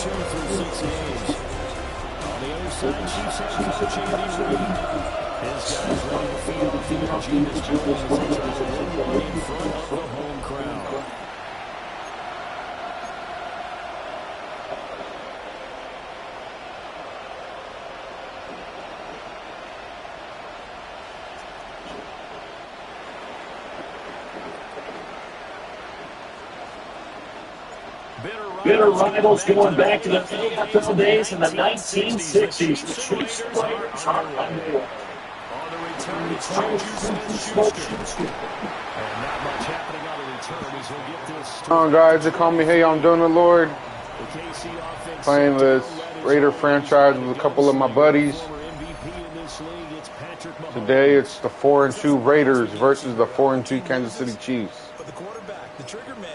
through 6 games. On the other side, Chiefs head coach Andy Reid. His guys ready to feed off the energy in this building as they try to win one in front of the home crowd. Bitter rivals going back to the NFL days in the 1960s. The Chiefs and Raiders are underway. On the return, it's Juju Smith-Schuster. And not much happening on the return as we'll get this. Come on, guys. They call me Hey, I'm doing the Lord. Playing this Raider franchise with a couple of my buddies. Today, it's the 4-2 Raiders versus the 4-2 Kansas City Chiefs. But the quarterback, the trigger man,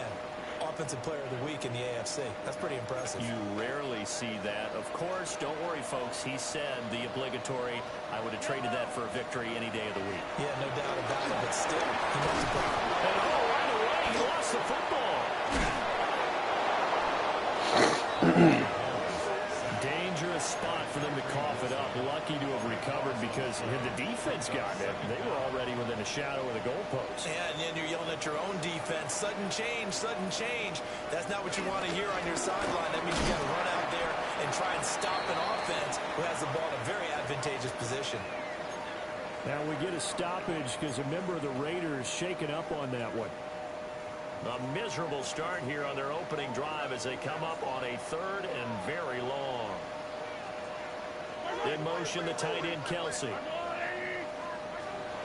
offensive player of the week in the AFC. That's pretty impressive. You rarely see that. Of course, don't worry, folks. He said the obligatory, I would have traded that for a victory any day of the week. Yeah, no doubt about it, but still, he knows the problem. And right away, he lost the football. Dangerous spot for them to cough it up. Lucky to have recovered because the defense got it. They were already within a shadow of the goalpost. Yeah, and then you're yelling at your own defense. Sudden change, sudden change. That's not what you want to hear on your sideline. That means you got to run out there and try and stop an offense who has the ball in a very advantageous position. Now we get a stoppage because a member of the Raiders shaken up on that one. A miserable start here on their opening drive as they come up on a 3rd and very long. In motion, the tight end, Kelsey.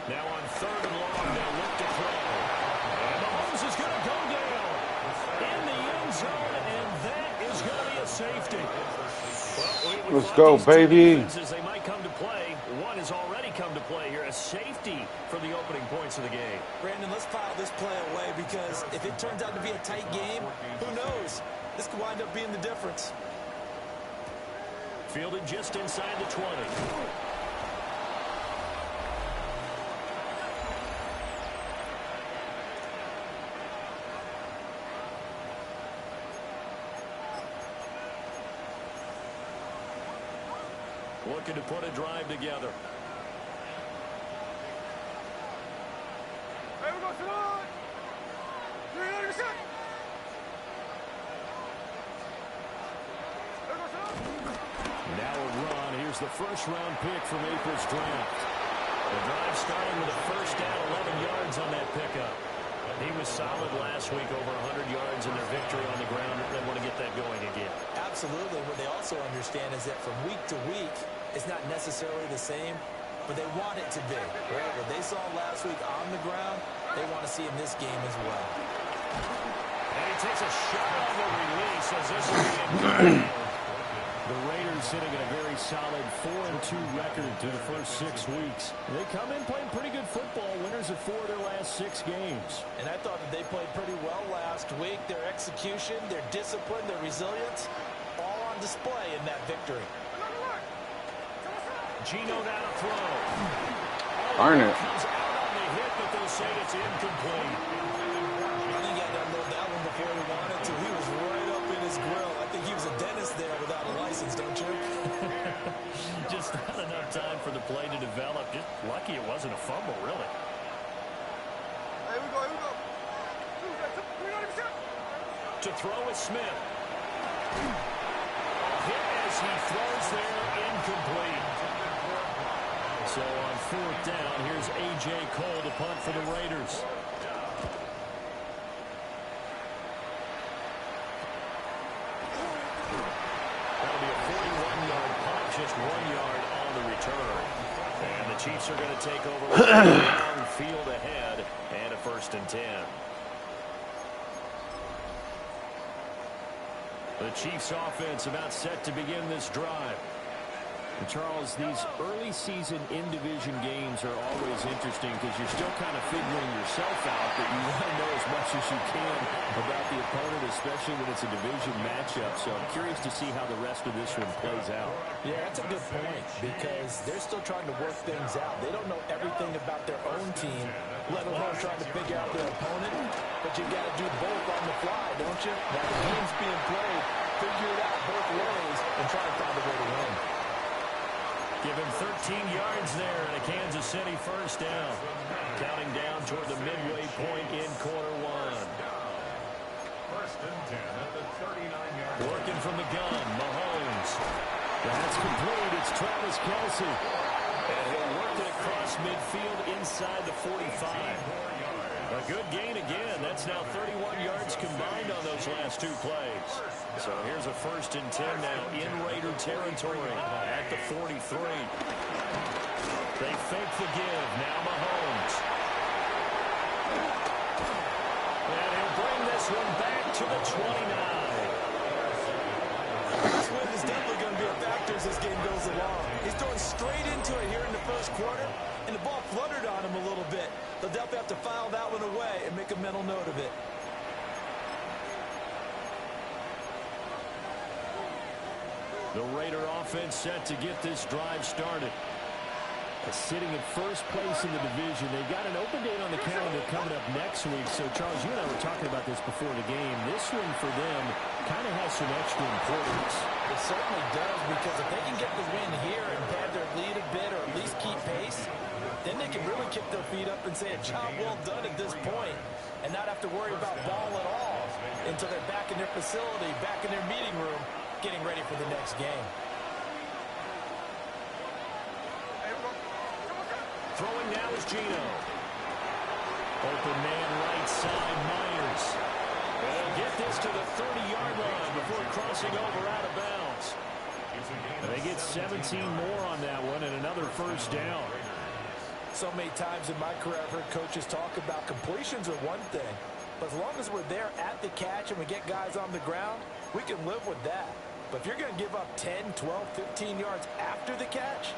Now on 3rd and long, they'll look to throw. And Mahomes is going to go down in the end zone, and that is going to be a safety. Well, let's go, baby. They might come to play. One has already come to play here. A safety for the opening points of the game. Brandon, let's file this play away because if it turns out to be a tight game, who knows? This could wind up being the difference. Fielded just inside the 20. Looking to put a drive together. Now a run. Here's the first-round pick from April's draft. The drive starting with a first down, 11 yards on that pickup. He was solid last week, over 100 yards in their victory on the ground. They want to get that going again. Absolutely. What they also understand is that from week to week, it's not necessarily the same, but they want it to be. Right? What they saw last week on the ground, they want to see in this game as well. And he takes a shot on the release as this will be in. The Raiders sitting at a very solid 4-2 record through the first 6 weeks. They come in playing pretty good football, winners of 4 of their last 6 games. And I thought that they played pretty well last week. Their execution, their discipline, their resilience, all on display in that victory. Gino now to throw. Darn it. Comes out on the hit, but they'll say it's incomplete. I think he had to unload that one before he wanted to. He was right up in his grill. I think he was a dentist there without a license, don't you? Just not enough time for the play to develop. Just lucky it wasn't a fumble, really. Here we go. To throw is Smith. Hit as he throws there, incomplete. So on 4th down, here's A.J. Cole to punt for the Raiders. That'll be a 41-yard punt, just 1 yard on the return. And the Chiefs are going to take over with a long field ahead and a 1st and 10. The Chiefs offense about set to begin this drive. And Charles, these early season in-division games are always interesting because you're still kind of figuring yourself out, but you want to know as much as you can about the opponent, especially when it's a division matchup. So I'm curious to see how the rest of this one plays out. Yeah, that's a good point because they're still trying to work things out. They don't know everything about their own team, let alone trying to figure out their opponent. But you got to do both on the fly, don't you? Now the game's being played. Figure it out both give him 13 yards there and a Kansas City first down. Counting down toward the midway point in quarter one. First and 10 at the 39-yard line. Working from the gun, Mahomes. That's complete. It's Travis Kelce. And he'll work it across midfield inside the 45. A good gain again. That's now 31 yards combined on those last two plays. So here's a first and 10 now in Raider territory at the 43. They fake the give. Now Mahomes. And he'll bring this one back to the 29. This win is definitely going to be a factor as this game goes along. He's throwing straight into it here in the first quarter, and the ball fluttered on him a little bit. They'll definitely have to file that one away and make a mental note of it. The Raider offense set to get this drive started. Sitting in first place in the division. They've got an open date on the calendar coming up next week. So, Charles, you and I were talking about this before the game. This one for them kind of has some extra importance. It certainly does, because if they can get the win here and pad their lead a bit or at least keep pace, then they can really kick their feet up and say a job well done at this point and not have to worry about ball at all until they're back in their facility, back in their meeting room, getting ready for the next game. Throwing now is Geno. Open man right side, Myers. They'll get this to the 30-yard line before crossing over out of bounds. They get 17 more on that one and another first down. So many times in my career I've heard coaches talk about completions are one thing, but as long as we're there at the catch and we get guys on the ground, we can live with that. But if you're going to give up 10, 12, 15 yards after the catch,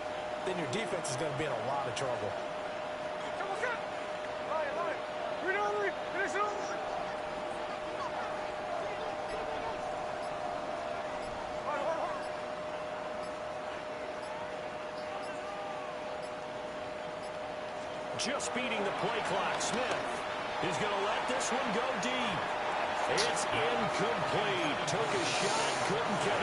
then your defense is going to be in a lot of trouble. Just beating the play clock. Smith is going to let this one go deep. It's incomplete. Took a shot, couldn't get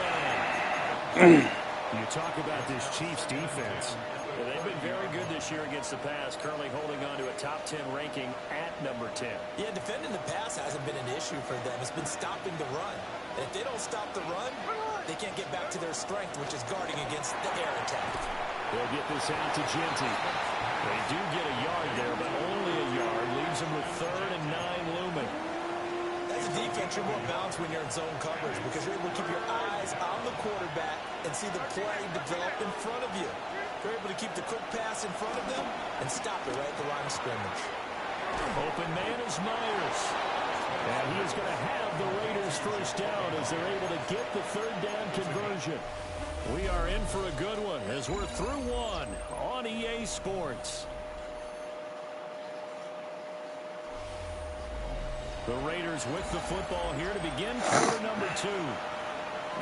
in. You talk about this Chiefs defense. Well, they've been very good this year against the pass, currently holding on to a top 10 ranking at number 10. Yeah, defending the pass hasn't been an issue for them. It's been stopping the run. And if they don't stop the run, they can't get back to their strength, which is guarding against the air attack. They'll get this out to Genty. They do get a yard there, but only a yard. Leaves them with 3rd and 9 looming. As a defense, you're more balanced when you're in zone coverage because you're able to keep your eyes on the quarterback and see the play develop in front of you. You're able to keep the quick pass in front of them and stop it right at the line of scrimmage. Open man is Myers. And he is going to have the Raiders first down as they're able to get the 3rd down conversion. We are in for a good one as we're through one on EA Sports. The Raiders with the football here to begin quarter number 2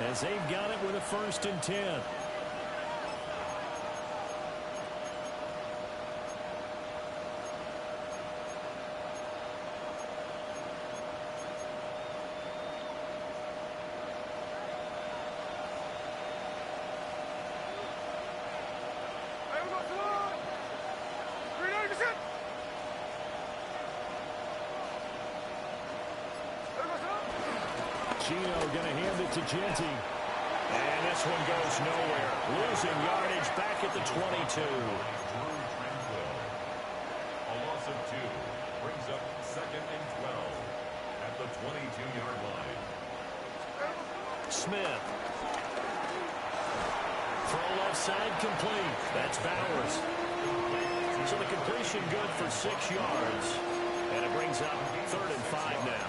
as they've got it with a 1st and 10. Geno going to hand it to Genty. And this one goes nowhere. Losing yardage back at the 22. A loss of 2 brings up 2nd and 12 at the 22-yard line. Smith. Throw left side complete. That's Bowers. So the completion good for 6 yards. And it brings up 3rd and 5 now.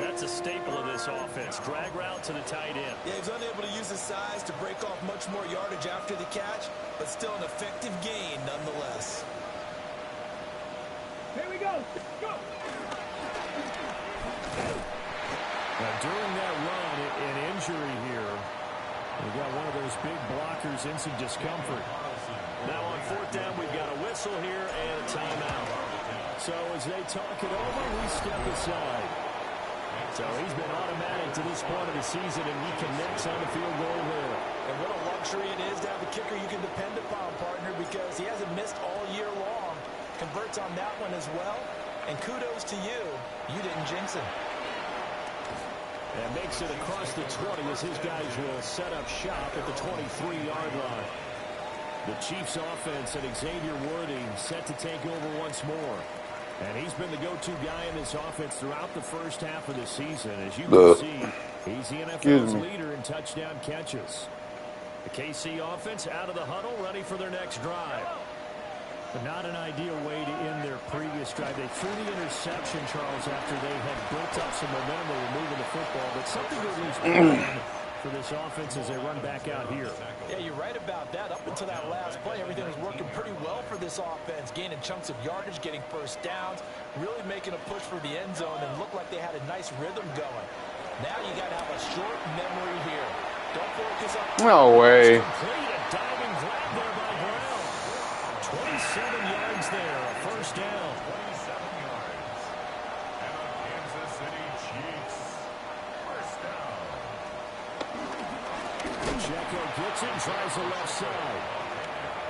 That's a staple of this offense. Drag route to the tight end. Yeah, he's unable to use his size to break off much more yardage after the catch, but still an effective gain nonetheless. Here we go. Go. Now, during that run, an injury here. We got one of those big blockers in some discomfort. Now on 4th down, we've got a whistle here and a timeout. So as they talk it over, we step aside. So he's been automatic to this point of the season, and he connects on the field goal there. And what a luxury it is to have a kicker you can depend upon, partner, because he hasn't missed all year long. Converts on that one as well. And kudos to you. You didn't jinx him. And makes it across the 20 as his guys will set up shop at the 23-yard line. The Chiefs offense and Xavier Worthy set to take over once more. And he's been the go-to guy in this offense throughout the first half of the season. As you can see, he's the NFL's leader in touchdown catches. The KC offense out of the huddle, ready for their next drive. But not an ideal way to end their previous drive. They threw the interception, Charles, after they had built up some momentum. They were moving the football, but something to at least plan for this offense as they run back out here. Yeah, you're right about that. Up until that last play, everything was working pretty well for this offense, gaining chunks of yardage, getting first downs, really making a push for the end zone, and looked like they had a nice rhythm going. Now you got to have a short memory here. Don't focus on... No way. Complete a diving grab there by Brown. 27 yards there, a first down. 27 yards. And a Kansas City Chiefs first down. Pacheco gets it, tries the left side.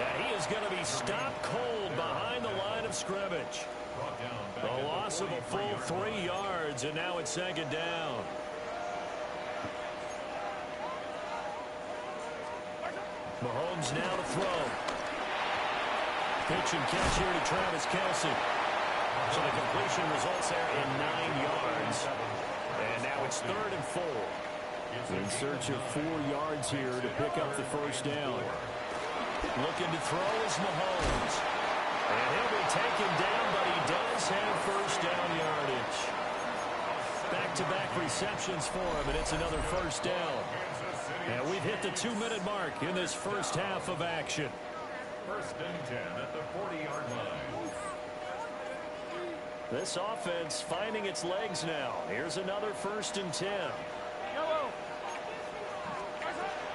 And he is going to be stopped cold behind the line of scrimmage. Brought down back A at the loss of a full 3 yards, and now it's second down. Mahomes now to throw. Pitch and catch here to Travis Kelce. So the completion results there in 9 yards. And now it's 3rd and 4. In search of 4 yards here to pick up the first down. Looking to throw is Mahomes. And he'll be taken down, but he does have first down yardage. Back-to-back receptions for him, and it's another first down. And we've hit the 2-minute mark in this first half of action. First and 10 at the 40-yard line. This offense finding its legs now. Here's another 1st and 10.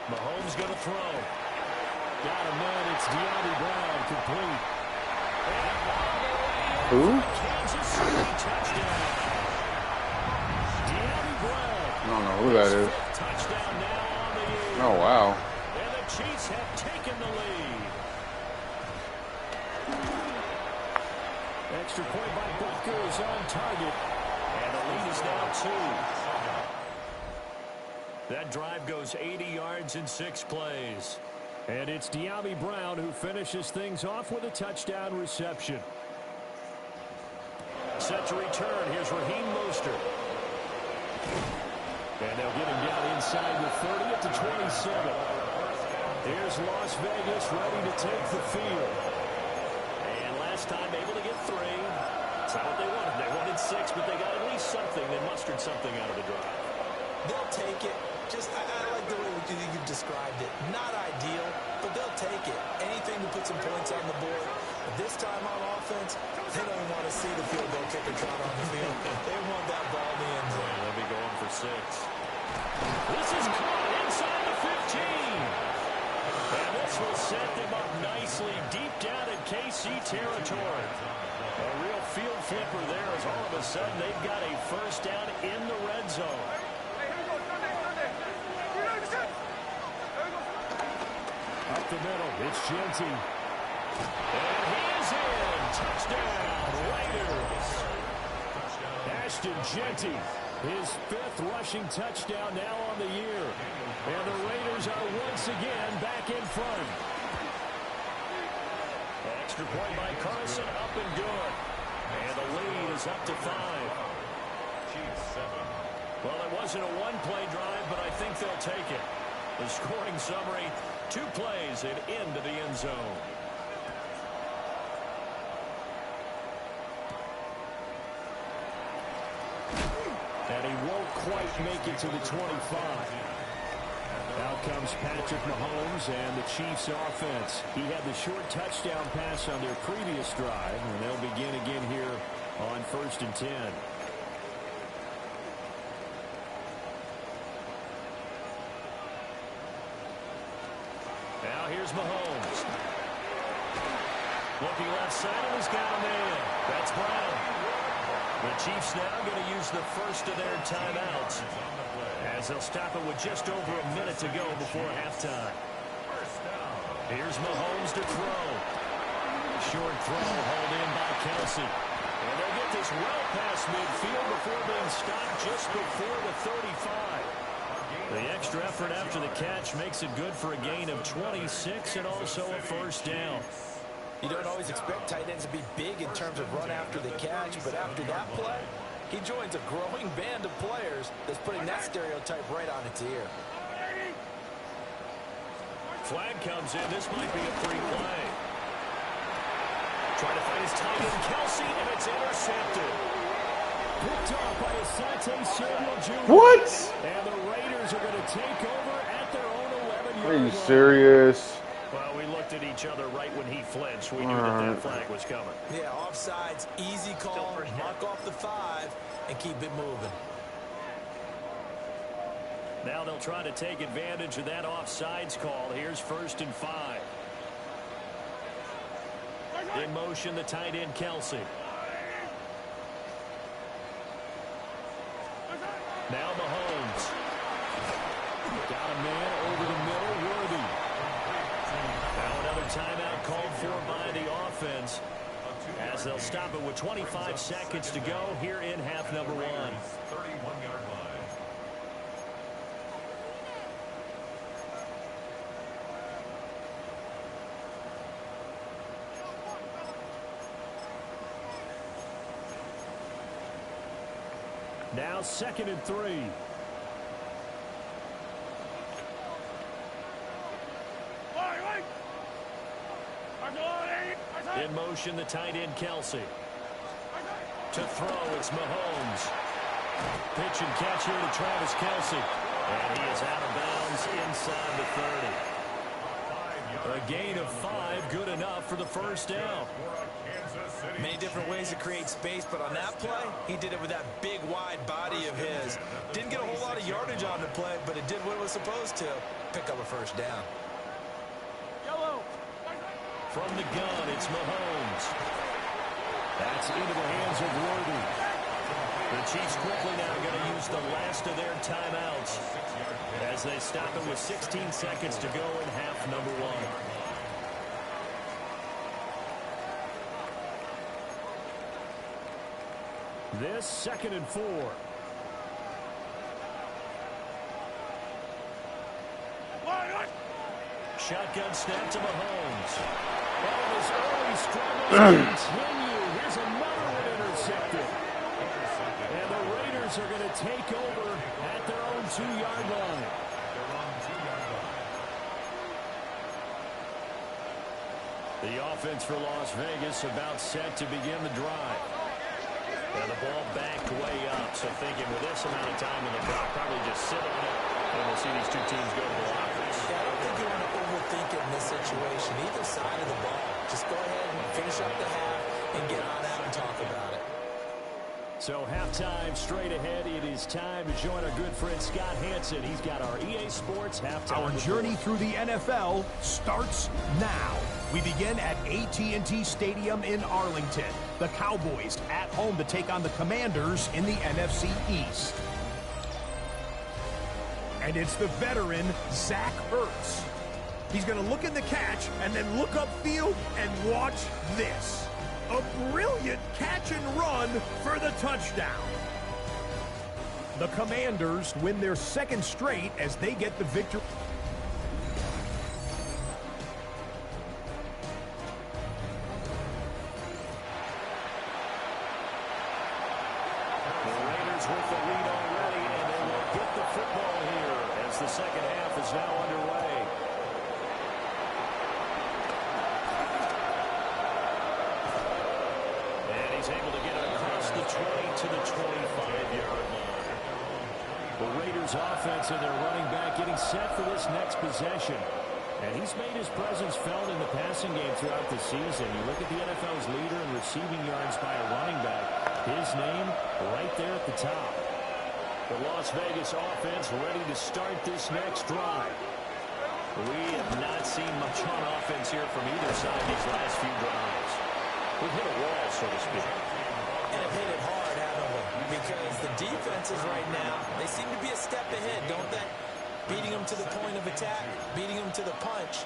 Mahomes going to throw. Got a man. It's De'Ami Brown complete. Who? Kansas City touchdown. De'Ami Brown. I don't know who that is. Touchdown now on the year. Oh, wow. And the Chiefs have taken the lead. Extra point by Butker is on target. And the lead is now 2. That drive goes 80 yards in 6 plays. And it's De'Ami Brown who finishes things off with a touchdown reception. Set to return. Here's Raheem Mostert. And they'll get him down inside the 30 at the 27. Here's Las Vegas ready to take the field. And last time able to get 3. That's not what they wanted. They wanted 6, but they got at least something. They mustered something out of the drive. They'll take it. I like the way you described it. Not ideal, but they'll take it. Anything to put some points on the board. But this time on offense, they don't want to see the field goal kicker trot on the field. They want that ball in the end zone. They'll be going for 6. This is caught inside the 15. And this will set them up nicely deep down in KC territory. A real field flipper there as all of a sudden they've got a first down in the red zone. Up the middle, it's Genty. And he is in. Touchdown, Raiders. Ashton Genty, his 5th rushing touchdown now on the year. And the Raiders are once again back in front. Extra point by Carson, up and good. And the lead is up to 5. Chiefs 7. Well, it wasn't a one-play drive, but I think they'll take it. The scoring summary, 2 plays and into the end zone. And he won't quite make it to the 25. Out comes Patrick Mahomes and the Chiefs offense. He had the short touchdown pass on their previous drive, and they'll begin again here on 1st and 10. Now here's Mahomes. Looking left side, and he's got a man. That's Brown. The Chiefs now going to use the first of their timeouts as they'll stop it with just over a minute to go before halftime. Here's Mahomes to throw. Short throw hauled in by Kelsey. And they'll get this well past midfield before being stopped just before the 35. The extra effort after the catch makes it good for a gain of 26 and also a first down. You don't always expect tight ends to be big in terms of run after the catch, but after that play, he joins a growing band of players that's putting that stereotype right on its ear. Flag comes in. This might be a free play. Trying to find his tight end, Kelsey, and it's intercepted. Picked off by Asante Samuel Jr. What? And the Raiders are going to take over at their own 11-yard line. Are you serious? Well, we looked at each other right when he flinched. We knew that flag was coming. Yeah, offsides, easy call, mark off the 5, and keep it moving. Now they'll try to take advantage of that offsides call. Here's 1st and 5. In motion, the tight end, Kelsey. Now Mahomes. Got a man over the middle, Worthy. Now another timeout called for by the offense as they'll stop it with 25 seconds to go here in half number 1. 31-yard line. Now 2nd and 3. In motion, the tight end, Kelsey. To throw, it's Mahomes. Pitch and catch here to Travis Kelsey. And he is out of bounds inside the 30. A gain of 5, good enough for the first down. Many different ways to create space, but on that play, he did it with that big, wide body of his. Didn't get a whole lot of yardage on the play, but it did what it was supposed to. Pick up a first down. From the gun, it's Mahomes. That's into the hands of Worthy. The Chiefs quickly now going to use the last of their timeouts as they stop it with 16 seconds to go in half number 1. This 2nd and 4. Shotgun snap to Mahomes. Oh, this early struggle continue. Here's another one intercepted. And the Raiders are going to take over at their own 2-yard line. The offense for Las Vegas about set to begin the drive. And the ball backed way up. So thinking with this amount of time in the clock, probably just sit on it. And we'll see these two teams go to the offense. Yeah, I don't think you want to overthink it in this situation. Either side of the ball. Just go ahead and finish up the half and get on out and talk about it. So halftime straight ahead. It is time to join our good friend Scott Hansen. He's got our EA Sports halftime. Our journey through the NFL starts now. We begin at AT&T Stadium in Arlington. The Cowboys at home to take on the Commanders in the NFC East. And it's the veteran, Zach Ertz. He's going to look in the catch and then look upfield and watch this. A brilliant catch and run for the touchdown. The Commanders win their 2nd straight as they get the victory. The Raiders with the lead already, and they will get the football here as the second half is now underway. And he's able to get it across the 20 to the 25-yard line. The Raiders offense and their running back getting set for this next possession. And he's made his presence felt in the passing game throughout the season. You look at the NFL's leader in receiving yards by a running back. His name right there at the top. The Las Vegas offense ready to start this next drive. We have not seen much on offense here from either side these last few drives. We've hit a wall, so to speak. And have hit it hard, haven't because the defenses right now, they seem to be a step ahead, don't they? Beating them to the point of attack, beating them to the punch.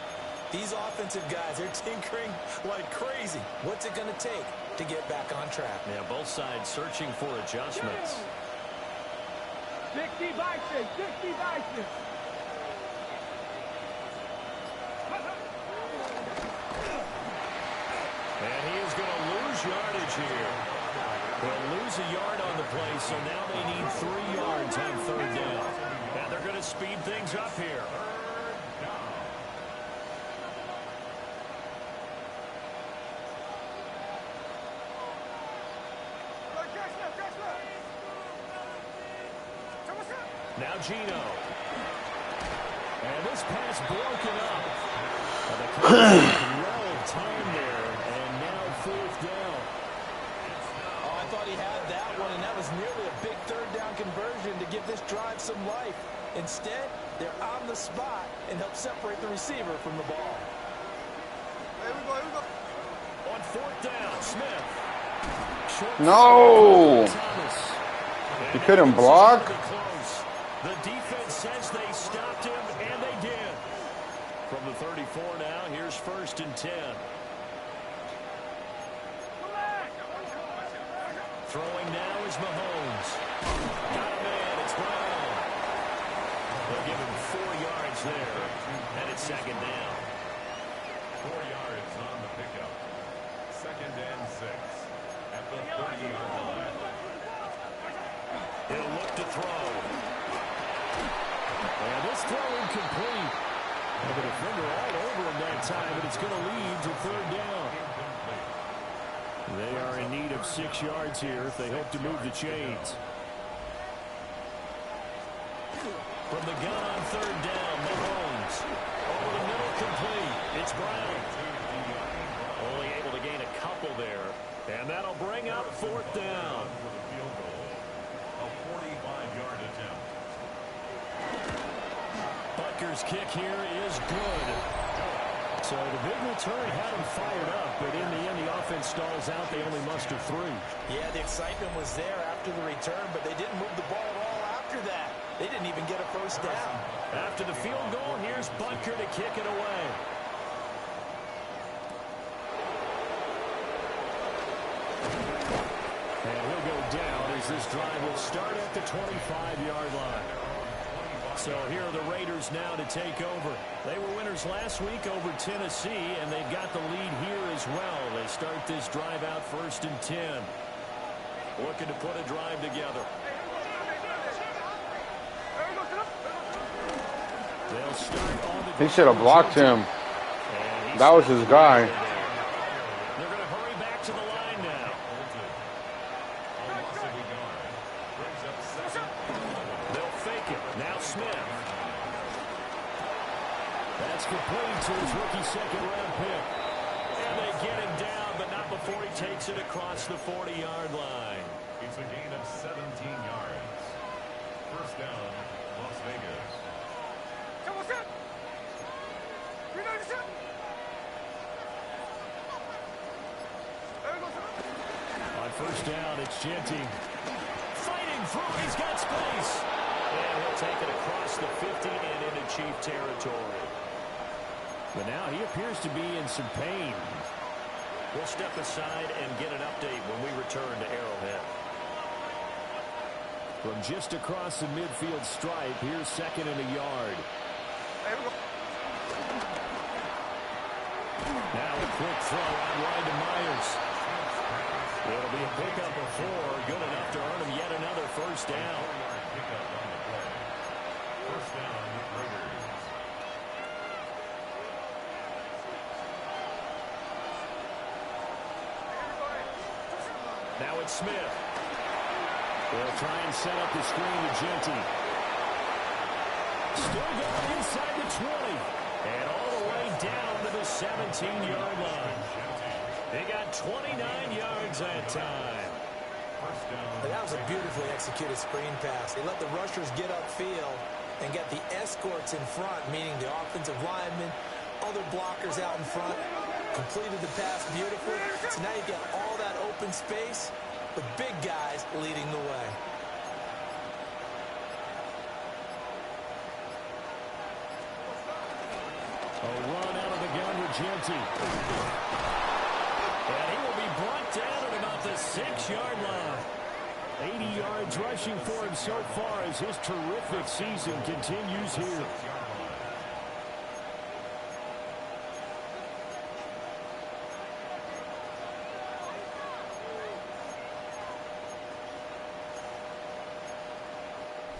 These offensive guys, they're tinkering like crazy. What's it going to take to get back on track? Yeah, both sides searching for adjustments. 60 vices, 60 vices. And he is going to lose yardage here. They'll lose a yard on the play, so now they need 3 yards on 3rd down. And they're going to speed things up here. Now Gino. And this pass broken up. Well time there, and now 4th down. Oh, I thought he had that one, and that was nearly a big 3rd down conversion to give this drive some life. Instead, they're on the spot and help separate the receiver from the ball. Here we go, here we go. On 4th down, Smith. Short No! Thomas. He couldn't block. The defense says they stopped him, and they did. From the 34 now, here's 1st and 10. Throwing now is Mahomes. Got a man, it's Brown. They'll give him 4 yards there, and it's 2nd down. 4 yards on the pickup. 2nd and 6 at the 30-yard line. He'll look to throw. And this throw incomplete. And the defender all over him that time, but it's going to lead to 3rd down. They are in need of 6 yards here if they hope to move the chains. From the gun on 3rd down, Mahomes. Over the middle, complete. It's Brown. Only able to gain a couple there. And that'll bring up 4th down. With a field goal. A 45-yard attempt. Butker's kick here is good. So the big return had him fired up, but in the end, the offense stalls out. They only muster 3. Yeah, the excitement was there after the return, but they didn't move the ball at all after that. They didn't even get a 1st down. After the field goal, here's Butker to kick it away. And he'll go down as this drive will start at the 25-yard line. So here are the Raiders now to take over. They were winners last week over Tennessee, and they've got the lead here as well. They start this drive out 1st and 10. Looking to put a drive together. They'll start on the... He should have blocked him. That was his guy. They're going to hurry back to the line now. They'll fake it. Now Smith. That's complete to his rookie 2nd-round pick. And they get him down, but not before he takes it across the 40-yard line. It's a gain of 17 yards. 1st down, Las Vegas. On 1st down, it's Genty. Fighting through, he's got space. And he'll take it across the 50 and into Chief territory. But now he appears to be in some pain. We'll step aside and get an update when we return to Arrowhead. From just across the midfield stripe, here's 2nd and a yard. Now a quick throw out wide to Myers. It'll be a pickup of 4, good enough to earn him yet another 1st down. Pickup on the play. 1st down, Raiders. Now it's Smith. They'll try and set up the screen to Genty. Still going inside the 20. And all the way down to the 17-yard line. They got 29 yards that time. That was a beautifully executed screen pass. They let the rushers get upfield and get the escorts in front, meaning the offensive linemen, other blockers out in front. Completed the pass beautifully. So now you got all that open space, the big guys leading the way. A run out of the gun with Genty. And he will be brought down at about the 6-yard line. 80 yards rushing for him so far as his terrific season continues here.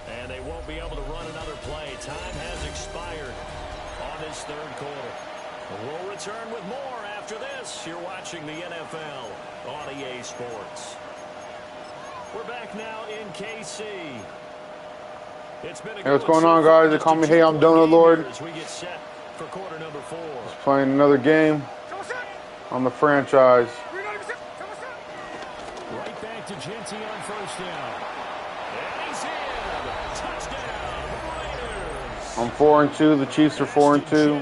And they won't be able to run another play. Time has expired on this third quarter. We'll return with more after this. You're watching the NFL on EA Sports. We're back now in KC. It's been Hey, what's going on, guys? They call me Hey, I'm Donut Lord. As we get set for quarter number 4. Just playing another game on the franchise. Right back to Genty on first down. And he's in. Touchdown, Raiders. I'm 4-2. The Chiefs are 4-2.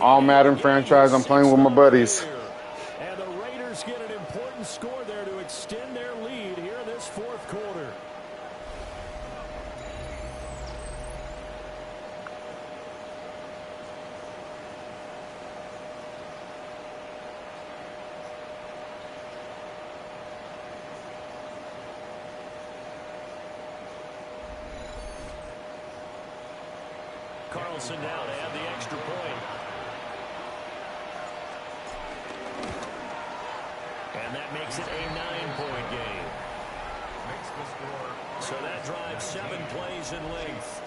All Madden franchise. I'm playing with my buddies. And the Raiders get an important score there to extend their lead here in this fourth quarter. Carlson now to add the extra point. And that makes it a 9-point game. So that drives 7 plays in length.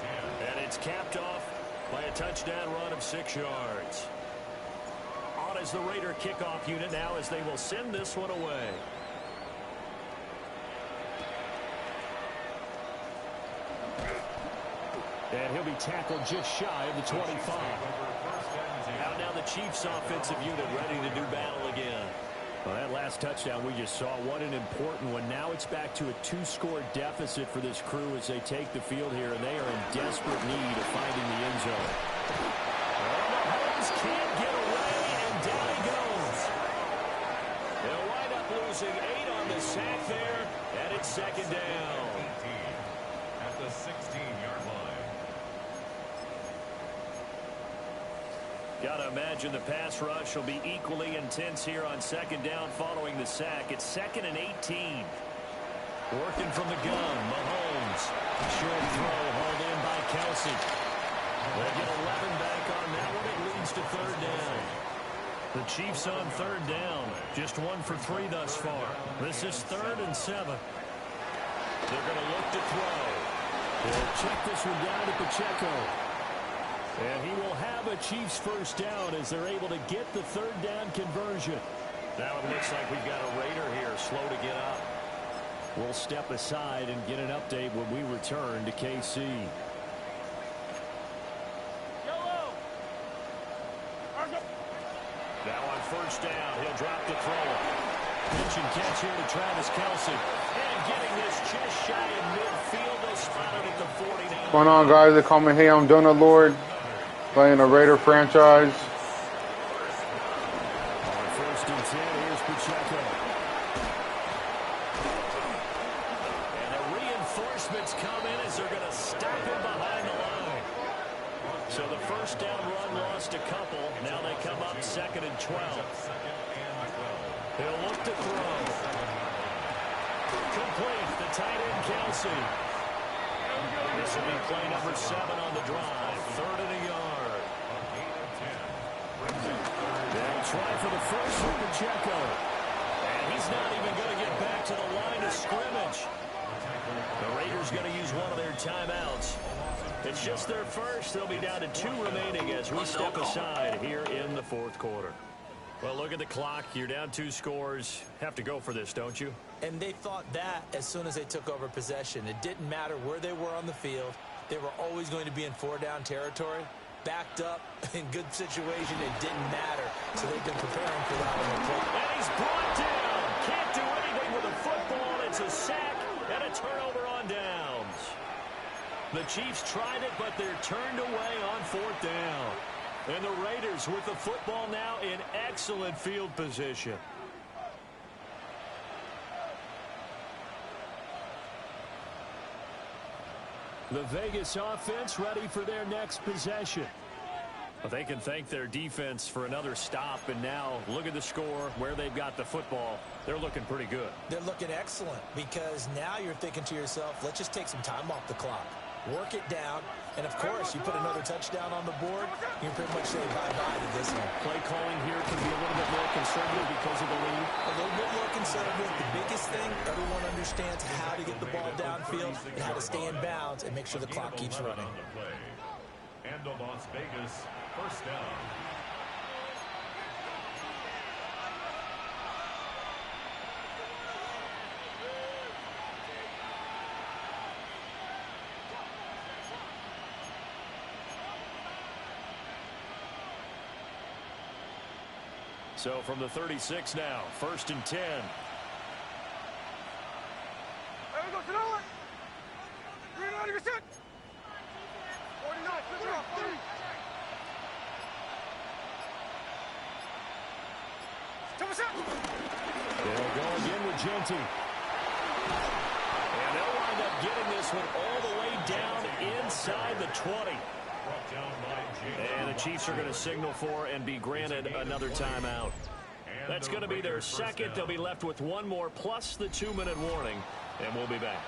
And it's capped off by a touchdown run of 6 yards. On is the Raider kickoff unit now as they will send this one away. And he'll be tackled just shy of the 25. Out now the Chiefs offensive unit ready to do battle again. Well, that last touchdown we just saw, what an important one. Now it's back to a 2-score deficit for this crew as they take the field here, and they are in desperate need of finding the end zone. Well, Mahomes can't get away, and down he goes. They'll wind up losing 8 on the sack there, and it's second down. At the 16-yard line. Got to imagine the pass rush will be equally intense here on second down following the sack. It's 2nd and 18. Working from the gun, Mahomes. Short throw hauled in by Kelsey. They get 11 back on that one. It leads to third down. The Chiefs on third down. Just 1 for 3 thus far. This is 3rd and 7. They're going to look to throw. They'll check this one down to Pacheco. And he will have a Chiefs first down as they're able to get the third down conversion. Now it looks like we've got a Raider here slow to get up. We'll step aside and get an update when we return to KC. Now on first down, he'll drop the throw. Pitch and catch here to Travis Kelsey. And getting this just shy of midfield. They'll spot it at the 49. What's going on, guys? They call me Hey, I'm Donut Lord. Playing a Raider franchise. On first and 10, here's Pacheco. And the reinforcements come in as they're going to stop him behind the line. So the first down run lost a couple. Now they come up 2nd and 12. He'll look to throw. Complete. The tight end, Kelsey. This will be play number 7 on the drive. 3rd and a yard. They'll try for the first from Pacheco. And he's not even going to get back to the line of scrimmage. The Raiders going to use one of their timeouts. It's just their first. They'll be down to 2 remaining as we step aside here in the fourth quarter. Well, look at the clock. You're down 2 scores. Have to go for this, don't you? And they thought that as soon as they took over possession. It didn't matter where they were on the field. They were always going to be in 4-down territory. Backed up, in good situation, it didn't matter. So they've been preparing for that on the clock. And he's brought down. Can't do anything with a football. It's a sack and a turnover on downs. The Chiefs tried it, but they're turned away on 4th down. And the Raiders with the football now in excellent field position. The Vegas offense ready for their next possession. Well, they can thank their defense for another stop, and now look at the score, where they've got the football. They're looking pretty good. They're looking excellent because now you're thinking to yourself, let's just take some time off the clock. Work it down, and of course, you put another touchdown on the board, you pretty much say bye-bye to this one. Play calling here can be a little bit more conservative because of the lead. A little bit more conservative. The biggest thing, everyone understands how to get the ball downfield and how to stay in bounds and make sure the clock keeps running. And the Las Vegas first down. So from the 36 now, 1st and 10. There we go, sit on. 39%. 49, switch it off, 30. They'll go again with Genty. And they'll wind up getting this one all the way down inside the 20. And the Chiefs are going to signal for and be granted another timeout. That's going to be their second. They'll be left with one more plus the 2-minute warning, and we'll be back.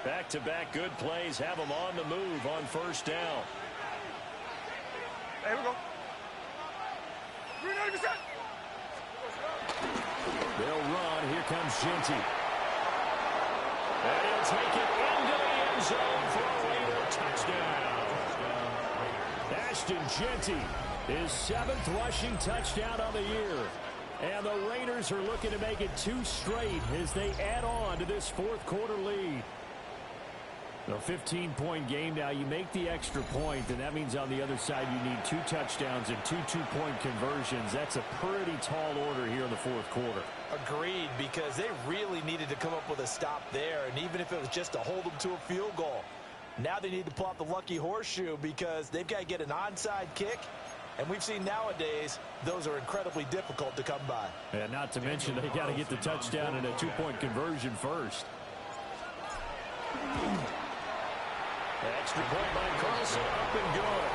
Back-to-back good plays have them on the move on 1st down. There we go. 39%. They'll run. Here comes Genty. And he'll take it into the end zone for a Raider touchdown. Ashton Genty, his 7th rushing touchdown on the year. And the Raiders are looking to make it 2 straight as they add on to this 4th quarter lead. A 15-point game now. You make the extra point, and that means on the other side you need 2 touchdowns and 2 two-point conversions. That's a pretty tall order here in the 4th quarter. Agreed, because they really needed to come up with a stop there, and even if it was just to hold them to a field goal. Now they need to pull out the lucky horseshoe because they've got to get an onside kick, and we've seen nowadays those are incredibly difficult to come by. And not to mention they got to get the touchdown and a 2-point conversion first. Extra point by Carlson, up and good.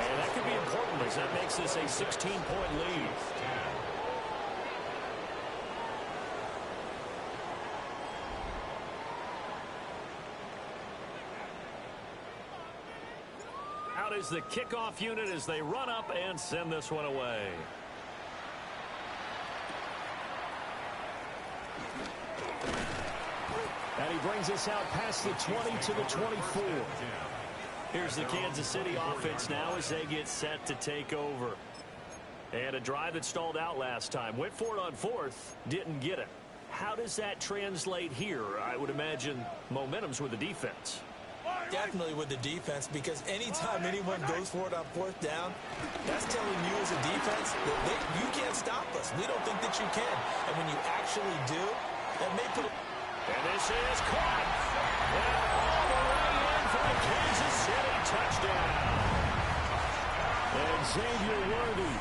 And that could be important as that makes this a 16-point lead. Out is the kickoff unit as they run up and send this one away. And he brings us out past the 20 to the 24. Here's the Kansas City offense now as they get set to take over. And a drive that stalled out last time. Went for it on 4th, didn't get it. How does that translate here? I would imagine momentum's with the defense. Definitely with the defense, because anytime anyone goes for it on 4th down, that's telling you as a defense that you can't stop us. We don't think that you can. And when you actually do, that may put a... And this is caught. And all the way in for a Kansas City touchdown. And Xavier Worthy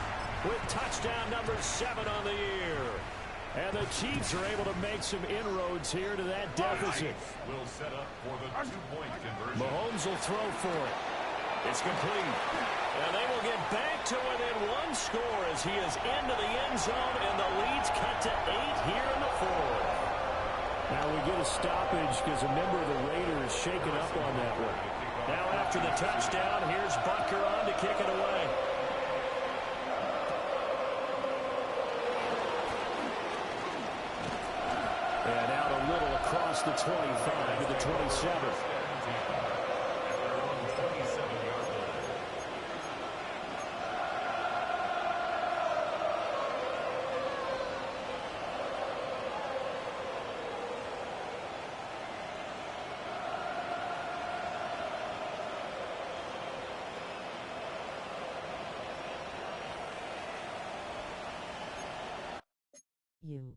with touchdown number 7 on the year. And the Chiefs are able to make some inroads here to that deficit. Will set up for the 2-point conversion. Mahomes will throw for it. It's complete. And they will get back to within 1 score as he is into the end zone, and the lead's cut to 8 here in the 4th. Now we get a stoppage because a member of the Raiders shaken up on that one. Now after the touchdown, here's Butker on to kick it away. And out a little across the 25 to the 27. You